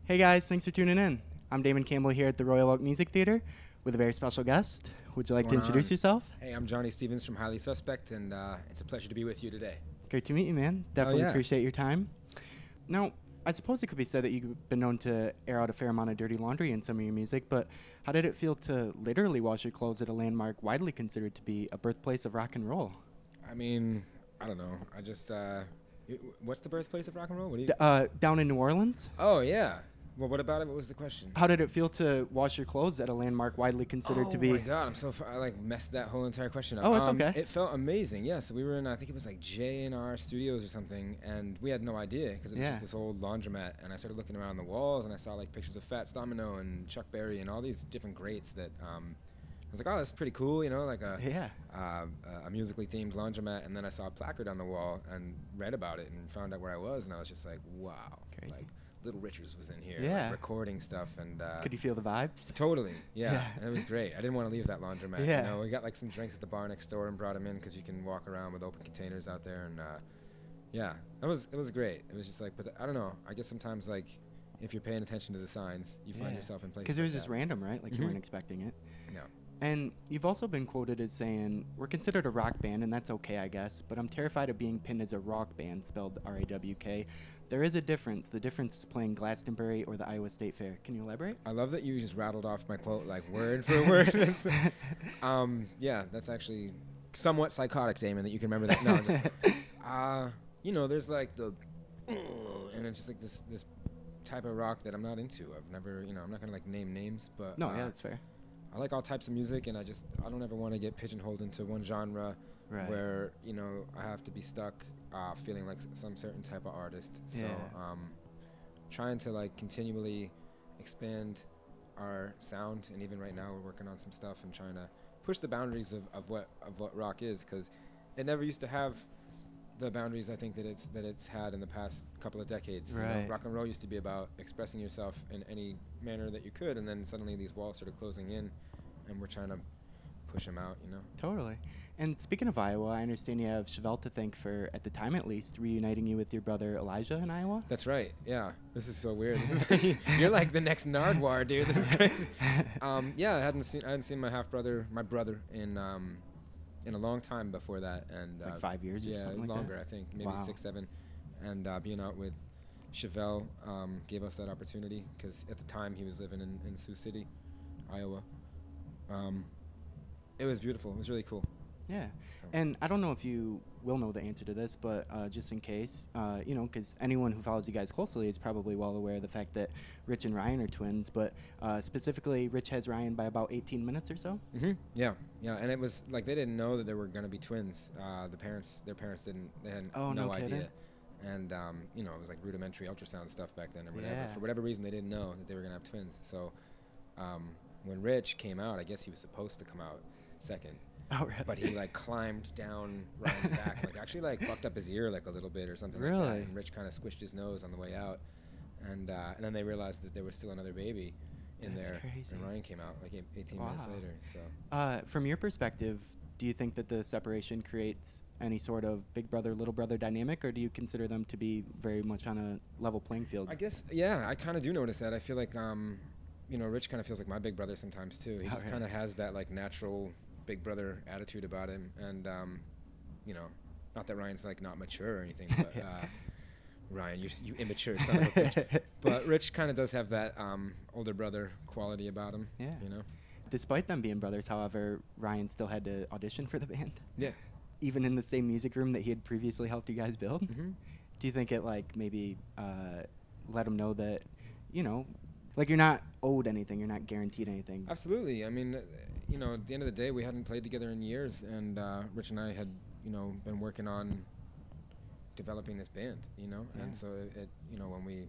Hey guys, thanks for tuning in. I'm Damon Campbell here at the Royal Oak Music Theater with a very special guest. Would you like to introduce yourself? Hey, I'm Johnny Stevens from Highly Suspect, and it's a pleasure to be with you today. Great to meet you, man. Definitely yeah. appreciate your time. Now, I suppose it could be said that you've been known to air out a fair amount of dirty laundry in some of your music, but how did it feel to literally wash your clothes at a landmark widely considered to be a birthplace of rock and roll? I mean, I don't know. I just, what's the birthplace of rock and roll? What do you? Down in New Orleans? Oh, yeah. Well, what about it? What was the question? How did it feel to wash your clothes at a landmark widely considered to be... Oh my God, I like messed that whole entire question up. Oh, it's okay. It felt amazing. Yeah, so we were in, I think it was like J&R Studios or something, and we had no idea because it was just this old laundromat. And I started looking around the walls, and I saw like pictures of Fats Domino and Chuck Berry and all these different greats that I was like, oh, that's pretty cool, you know, like a musically themed laundromat. And then I saw a placard on the wall and read about it and found out where I was, and I was just like, wow. Crazy. Like, Little Richards was in here, like recording stuff, and could you feel the vibes? Totally, yeah. And it was great. I didn't want to leave that laundromat. Yeah. You know, we got like some drinks at the bar next door and brought them in because you can walk around with open containers out there, and it was great. It was just like, but I don't know. I guess sometimes like if you're paying attention to the signs, you find yourself in places. Because it was like just that. random, right? Like you weren't expecting it. Yeah. And you've also been quoted as saying, we're considered a rock band, and that's okay, I guess, but I'm terrified of being pinned as a rock band, spelled R-A-W-K. There is a difference. The difference is playing Glastonbury or the Iowa State Fair. Can you elaborate? I love that you just rattled off my quote like word for word. Yeah, that's actually somewhat psychotic, Damon, that you can remember that. No, just, you know, there's like the, and it's just like this type of rock that I'm not into. I've never, you know, I'm not going to like name names, but. No, yeah, that's fair. I like all types of music, and I don't ever want to get pigeonholed into one genre where, you know, I have to be stuck feeling like some certain type of artist. So trying to like continually expand our sound, and even right now we're working on some stuff and trying to push the boundaries of what rock is, because it never used to have the boundaries I think that it's had in the past couple of decades. Right. You know, rock and roll used to be about expressing yourself in any manner that you could, and then suddenly these walls started closing in, and we're trying to push them out, you know? Totally. And speaking of Iowa, I understand you have Chevelle to thank for, at the time at least, reuniting you with your brother Elijah in Iowa? That's right, yeah. This is so weird. You're like the next Nardwuar, dude. This is crazy. Yeah, I hadn't seen my half-brother, my brother, in a long time before that. And like 5 years or something like longer, that? I think, maybe 6, 7. And being out with Chevelle gave us that opportunity, because at the time he was living in Sioux City, Iowa. It was beautiful. It was really cool. Yeah. So. And I don't know if you will know the answer to this, but just in case, you know, because anyone who follows you guys closely is probably well aware of the fact that Rich and Ryan are twins, but specifically Rich has Ryan by about 18 minutes or so. Mm-hmm. Yeah. And it was like they didn't know that they were going to be twins. Their parents didn't. They had no idea. And you know, it was like rudimentary ultrasound stuff back then or whatever. Yeah. For whatever reason, they didn't know that they were going to have twins. So when Rich came out, I guess he was supposed to come out second. Oh, really? But he like climbed down Ryan's back, like actually like fucked up his ear like a little bit or something really? like that. And Rich kind of squished his nose on the way out, and then they realized that there was still another baby in That's there. crazy. And Ryan came out like 18 minutes later. So from your perspective, do you think that the separation creates any sort of big brother little brother dynamic, or do you consider them to be very much on a level playing field? I guess I kind of do notice that. I feel like you know, Rich kind of feels like my big brother sometimes too. He just kind of has that like natural big brother attitude about him, and you know, not that Ryan's like not mature or anything, but Ryan, you immature son of a bitch. But Rich kind of does have that older brother quality about him. Yeah. You know. Despite them being brothers, however, Ryan still had to audition for the band. Yeah. Even in the same music room that he had previously helped you guys build. Mm-hmm. Do you think it like maybe let him know that, you know, like you're not owed anything, you're not guaranteed anything? Absolutely. I mean, you know, at the end of the day, we hadn't played together in years, and Rich and I had, you know, been working on developing this band, you know, and so it, you know, when we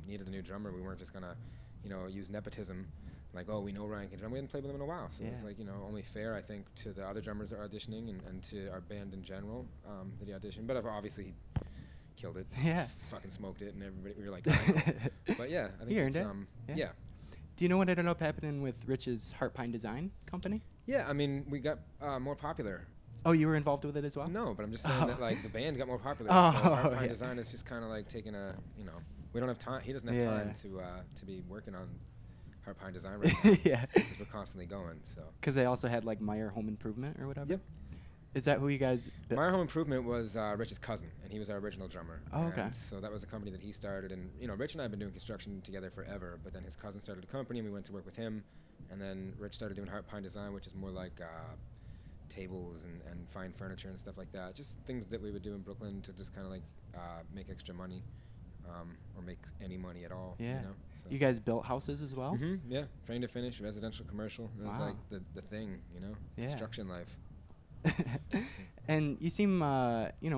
needed a new drummer, we weren't just gonna, you know, use nepotism, like, oh, we know Ryan can drum. We hadn't played with him in a while, so it's like, you know, only fair, I think, to the other drummers that are auditioning and to our band in general that he auditioned. But obviously, he killed it. Yeah. Fucking smoked it, and everybody, we were like, but yeah, I think he earned it's, it. Yeah. Do you know what ended up happening with Rich's Heart Pine Design Company? Yeah, I mean, we got more popular. Oh, you were involved with it as well? No, but I'm just saying that like the band got more popular. Oh, so Heart Pine Design is just kind of like taking a, you know, we don't have time. He doesn't have time to be working on Heart Pine Design right now. Yeah. Because we're constantly going. So. Because they also had like Meyer Home Improvement or whatever. Yep. Is that who you guys? Meyer Home Improvement was Rich's cousin, and he was our original drummer. Oh, okay. So that was a company that he started, and Rich and I have been doing construction together forever. But then his cousin started a company, and we went to work with him. And then Rich started doing Heart Pine Design, which is more like tables and fine furniture and stuff like that. Just things that we would do in Brooklyn to just kind of like make extra money, or make any money at all. Yeah. So You guys built houses as well? Mm-hmm. Yeah. Frame to finish, residential, commercial. It was like the thing, Yeah. construction life. And you seem,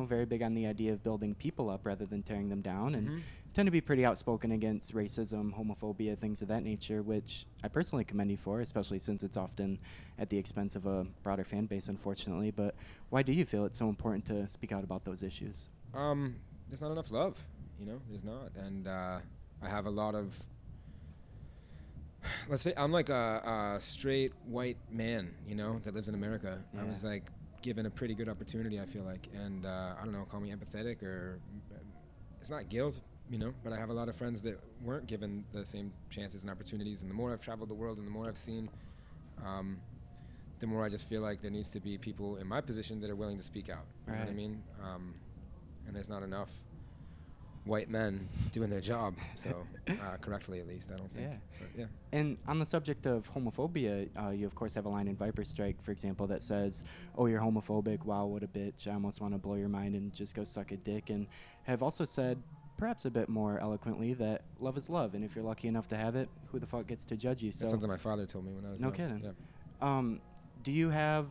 very big on the idea of building people up rather than tearing them down, and tend to be pretty outspoken against racism, homophobia, things of that nature, which I personally commend you for, especially since it's often at the expense of a broader fan base, unfortunately. But why do you feel it's so important to speak out about those issues? There's not enough love, there's not. And I have a lot of, let's say I'm like a straight white man, that lives in America. Yeah. I was like given a pretty good opportunity, I feel like. And I don't know, call me empathetic, or it's not guilt, but I have a lot of friends that weren't given the same chances and opportunities. And the more I've traveled the world and the more I've seen, the more I just feel like there needs to be people in my position that are willing to speak out. You know what I mean? And there's not enough white men doing their job, so correctly at least, I don't think. Yeah. So, yeah. And on the subject of homophobia, you of course have a line in Viper Strike, for example, that says, "Oh, you're homophobic. Wow, what a bitch. I almost want to blow your mind and just go suck a dick." And have also said, perhaps a bit more eloquently, that love is love, and if you're lucky enough to have it, who the fuck gets to judge you? That's something my father told me when I was no young. kidding. Yeah. Do you have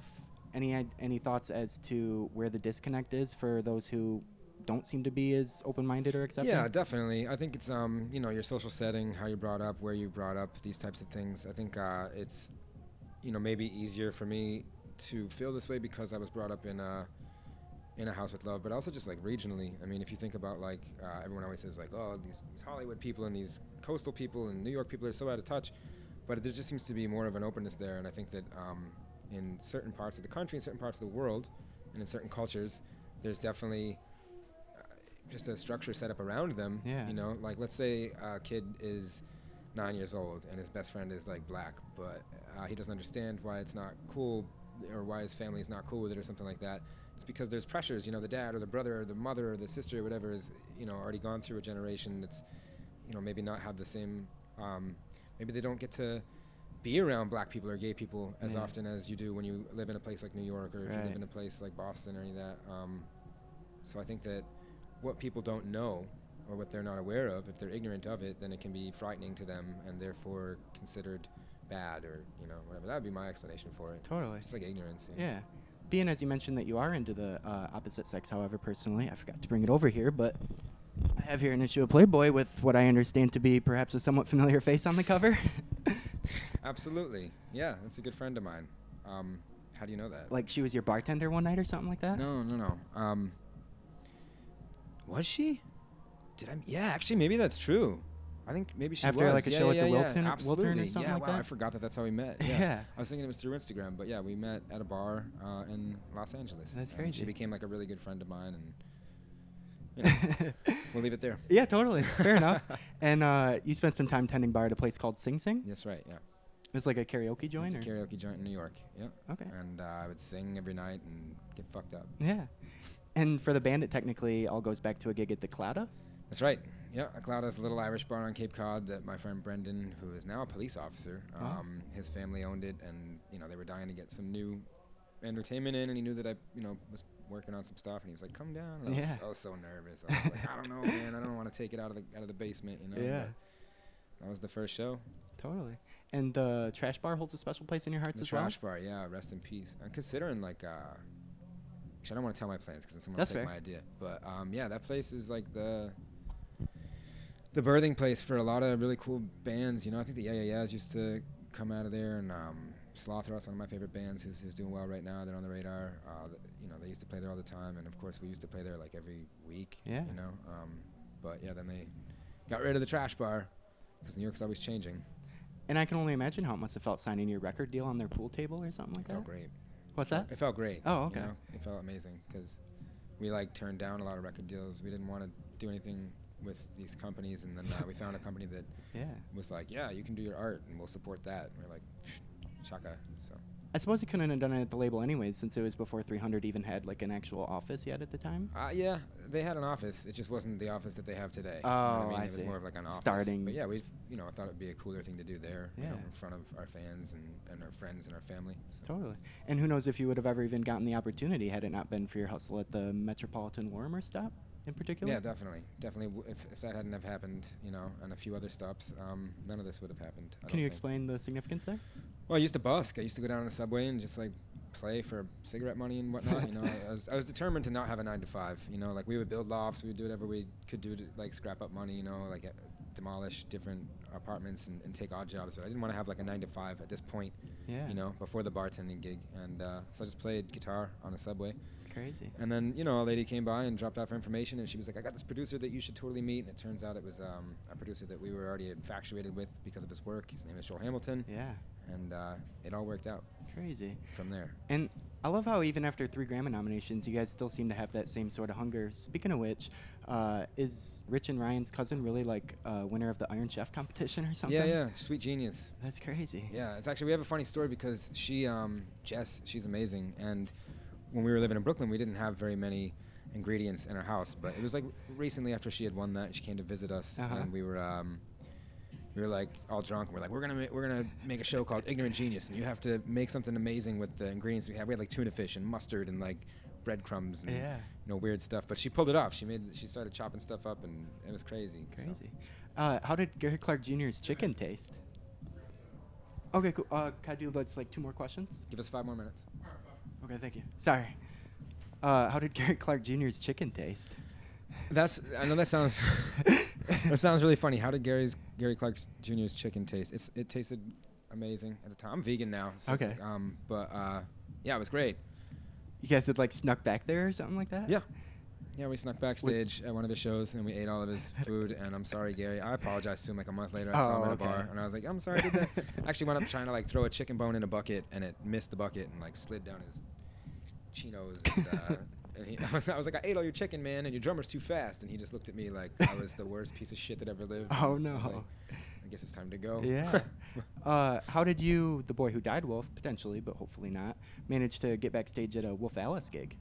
any thoughts as to where the disconnect is for those who don't seem to be as open-minded or accepting? Yeah, definitely. I think it's your social setting, how you're brought up, where you're brought up, these types of things. I think it's maybe easier for me to feel this way because I was brought up in a house with love, but also just like regionally. I mean, if you think about like everyone always says like, oh, these Hollywood people and these coastal people and New York people are so out of touch, but there just seems to be more of an openness there. And I think that in certain parts of the country, in certain parts of the world, and in certain cultures, there's definitely just a structure set up around them. Yeah. Like let's say a kid is 9 years old and his best friend is like black, but he doesn't understand why it's not cool, or why his family is not cool with it or something like that. It's because there's pressures, the dad or the brother or the mother or the sister or whatever is, already gone through a generation that's, maybe not have the same, maybe they don't get to be around black people or gay people as often as you do when you live in a place like New York, or if you live in a place like Boston or any of that. So I think that what people don't know, or what they're not aware of, if they're ignorant of it, then it can be frightening to them and therefore considered bad, or whatever. That would be my explanation for it. Totally. Just like ignorance. Yeah. Being as you mentioned that you are into the opposite sex, however, personally, I forgot to bring it over here, but I have here an issue of Playboy with what I understand to be perhaps a somewhat familiar face on the cover. Absolutely. Yeah, that's a good friend of mine. How do you know that? Like she was your bartender one night or something like that? No. Was she? Yeah, actually, maybe that's true. I think maybe she After was. like a show at the Wilton or Absolutely. something like wow, that? I forgot that's how we met. Yeah. I was thinking it was through Instagram, but yeah, we met at a bar in Los Angeles. That's and crazy. She became like a really good friend of mine, and we'll leave it there. Yeah, totally. Fair enough. And you spent some time tending bar at a place called Sing Sing? That's right, yeah. It was like a karaoke joint? It's a karaoke joint in New York, yeah. Okay. And I would sing every night and get fucked up. Yeah. And for the band, it technically all goes back to a gig at the Clauda? That's right. Yeah, Clauda's a little Irish bar on Cape Cod that my friend Brendan, who is now a police officer, his family owned it, and they were dying to get some new entertainment in, and he knew that I was working on some stuff, and he was like, "Come down." And I was so nervous. I was like, "I don't know, man. I don't want to take it out of the basement." Yeah. That was the first show. Totally. And the Trash Bar holds a special place in your hearts as well? The Trash Bar, yeah. Rest in peace. I'm considering like. I don't want to tell my plans because someone will take my idea. But yeah, that place is like the birthing place for a lot of really cool bands. I think the Yeah used to come out of there, and Slaughterhouse, one of my favorite bands, is doing well right now. They're on the radar. They used to play there all the time, and of course we used to play there like every week. Yeah. But yeah, then they got rid of the Trash Bar because New York's always changing. And I can only imagine how it must have felt signing your record deal on their pool table or something like that. It felt great. What's that? It felt great. Oh, okay. It felt amazing because we turned down a lot of record deals. We didn't want to do anything with these companies, and then we found a company that was like, yeah, you can do your art, and we'll support that. And we're like, chaka. So I suppose you couldn't have done it at the label anyways, since it was before 300 even had like an actual office yet at the time. Yeah, they had an office. It just wasn't the office that they have today. Oh, you know what I mean? I It was see. more of like an office. Starting. But yeah, I thought it'd be a cooler thing to do there, Yeah. in front of our fans and our friends and our family. So. Totally. And who knows if you would have ever even gotten the opportunity had it not been for your hustle at the Metropolitan Warmer stop in particular? Yeah, definitely. If that hadn't have happened, and a few other stops, none of this would have happened. Can you explain the significance there? Well, I used to busk. I used to go down on the subway and just like play for cigarette money and whatnot. I was determined to not have a 9 to 5. Like we would build lofts, we would do whatever we could do to like scrap up money. Like demolish different apartments and take odd jobs. But I didn't want to have like a 9 to 5 at this point. Yeah. Before the bartending gig, and so I just played guitar on the subway. Crazy. And then a lady came by and dropped off her information, and she was like, I got this producer that you should totally meet. And it turns out it was a producer that we were already infatuated with because of his work. His name is Joel Hamilton. Yeah. And it all worked out. Crazy. From there. And I love how even after 3 Grammy nominations, you guys still seem to have that same sort of hunger. Speaking of which, is Rich and Ryan's cousin really like winner of the Iron Chef competition or something? Yeah, sweet genius. That's crazy. Yeah, it's actually, we have a funny story because she, Jess, she's amazing. And when we were living in Brooklyn, we didn't have very many ingredients in our house. But it was like recently after she had won that, she came to visit us, and we were like all drunk. And we're like, we're gonna make a show called Ignorant Genius, and you have to make something amazing with the ingredients we have. We had like tuna fish and mustard and like breadcrumbs and weird stuff. But she pulled it off. She started chopping stuff up, and it was crazy. Crazy. So. How did Gary Clark Jr.'s chicken taste? Okay, cool. Can I do like 2 more questions? Give us 5 more minutes. Okay, thank you. Sorry. How did Gary Clark Jr.'s chicken taste? I know that sounds that sounds really funny. How did Gary Clark Jr.'s chicken taste? It tasted amazing at the time. I'm vegan now. So okay. Yeah, it was great. You guys had like snuck back there or something like that? Yeah. Yeah, we snuck backstage at one of the shows, and we ate all of his food. And I'm sorry, Gary. I apologized to him like a month later. I saw him at a bar, and I was like, I'm sorry I did that. I actually wound up trying to like throw a chicken bone in a bucket, and it missed the bucket and like slid down his chinos. And I was like, I ate all your chicken, man, and your drummer's too fast. And he just looked at me like I was the worst piece of shit that ever lived. Oh, no. I guess it's time to go. Yeah. How did you, the boy who died Wolf, potentially, but hopefully not, manage to get backstage at a Wolf Alice gig?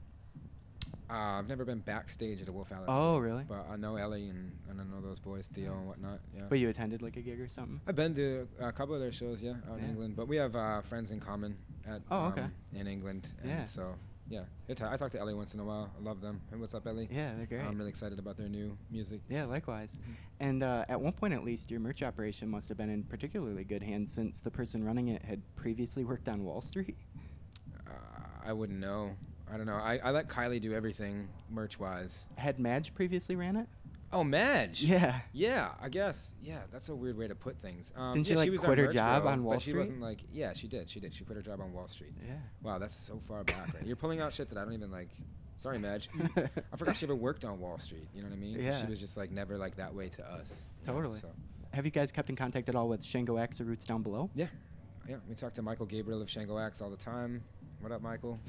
I've never been backstage at a Wolf Alice Oh, gig, really? But I know Ellie and I know those boys, Theo and whatnot. Yeah. But you attended like a gig or something? I've been to a couple of their shows, out in England. But we have friends in common at in England. And so, yeah. I talk to Ellie once in a while. I love them. Hey, what's up, Ellie? Yeah, they're great. I'm really excited about their new music. Yeah, likewise. And at one point, at least, your merch operation must have been in particularly good hands since the person running it had previously worked on Wall Street. I wouldn't know. I don't know. I let Kylie do everything merch-wise. Had Madge previously ran it? Oh, Madge. Yeah. Yeah, I guess. Yeah, that's a weird way to put things. Didn't she like quit her job on Wall Street? She wasn't like. Yeah, she did. She quit her job on Wall Street. Yeah. Wow, that's so far back. Right? You're pulling out shit that I don't even like. Sorry, Madge. I forgot she ever worked on Wall Street. You know what I mean? Yeah. She was just like never like that way to us. Totally. So. Have you guys kept in contact at all with Shango X or Roots Down Below? Yeah. Yeah. We talk to Michael Gabriel of Shango X all the time. What up, Michael?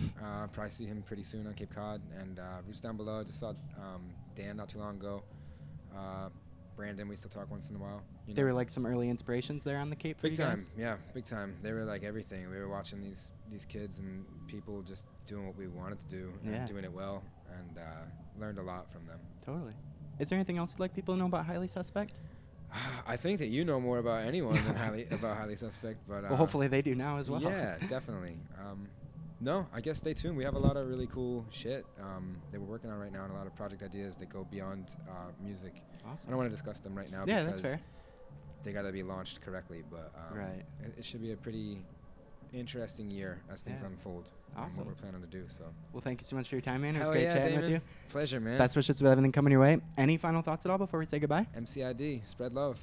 Probably see him pretty soon on Cape Cod. And Roots Down Below, just saw Dan not too long ago. Brandon, we still talk once in a while. There were like some early inspirations there on the Cape for you guys? Yeah, big time. They were like everything. We were watching these kids and people just doing what we wanted to do and doing it well, and learned a lot from them. Totally. Is there anything else you'd like people to know about Highly Suspect? I think that you know more about anyone than Highly Suspect, but well, hopefully they do now as well. Yeah, definitely. No, I guess stay tuned. We have a lot of really cool shit that we're working on right now, and a lot of project ideas that go beyond music. Awesome. I don't want to discuss them right now. Yeah, because that's fair. They got to be launched correctly, but it should be a pretty interesting year as things unfold. Awesome. What we're planning to do. So. Well, thank you so much for your time, man. It was Hell great chatting Damon. with you. Pleasure, man. Best wishes with everything coming your way. Any final thoughts at all before we say goodbye? MCID, spread love.